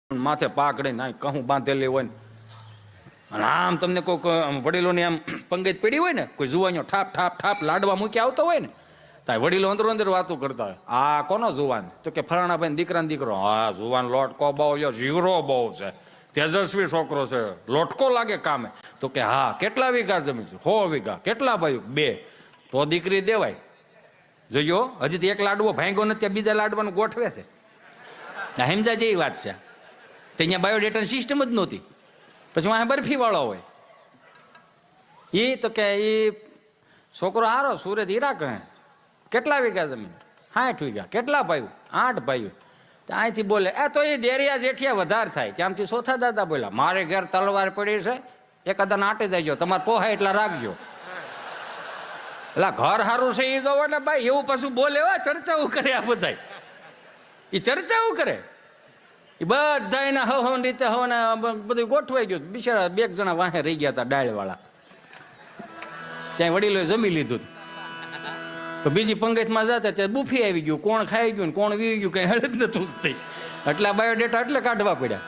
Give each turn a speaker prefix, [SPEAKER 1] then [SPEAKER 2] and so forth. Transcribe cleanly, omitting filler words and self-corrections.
[SPEAKER 1] માથે પાકડે ના કહું બાંધેલી હોય ને અને આમ તમને કોઈક વડીલોની આમ પંગત પડી હોય ને કોઈ જુવાનીઓ ઠાપ ઠાપ ઠાપ લાડવા મૂકી આવતો હોય ને ત્યાં વડીલો અંદરો અંદર વાતો કરતા હોય, આ કોનો જુવાન? તો કે ફલાણા ભાઈ દીકરાનો દીકરો. હા જુવાન લોટકો બહુ જીવરો બહુ છે, તેજસ્વી છોકરો છે, લોટકો લાગે કામે. તો કે હા કેટલા વીઘા જમીન છે? 100 વીઘા. કેટલા ભાઈ? 2. તો દીકરી દેવાય. જોયો હજી તો એક લાડવો ભાંગ્યો નથી, ત્યાં બીજા લાડવાનું ગોઠવે છે. સમજા જેવી વાત છે. ત્યાં બાયોડેટાની સિસ્ટમ જ નહોતી. પછી વાહ બરફી વાળો હોય એ તો કે એ છોકરો હારો સુરત હીરા કહે. કેટલા વીઘા જમીન? 60 વીઘા. કેટલા ભાઈઓ? 8 ભાઈઓ. અહીંથી બોલે એ તો એ દેરિયા જેઠિયા વધારે થાય. ત્યાંથી ચોથા દાદા બોલ્યા, મારે ઘેર તલવાર પડી છે, એકાદા આટે જાય તમારે પોહાય એટલા રાખજો. એટલે ઘર સારું છે એ જોવો ને ભાઈ, એવું પાછું બોલે. ચર્ચાઓ કરે આ બધા, એ ચર્ચાઓ કરે. એ બધા એના હવન રીતે હવન બધું ગોઠવાઈ ગયું. બિચારા 2 જણા વાહે રહી ગયા હતા ડાળવાળા. ત્યાં વડીલોએ જમી લીધું. તો બીજી પંગતમાં જતા ત્યાં બુફી આવી ગયું. કોણ ખાઈ ગયું કોણ વી ગયું કઈ હળ જ નતું. એટલે બાયોડેટા એટલે કાઢવા પડ્યા.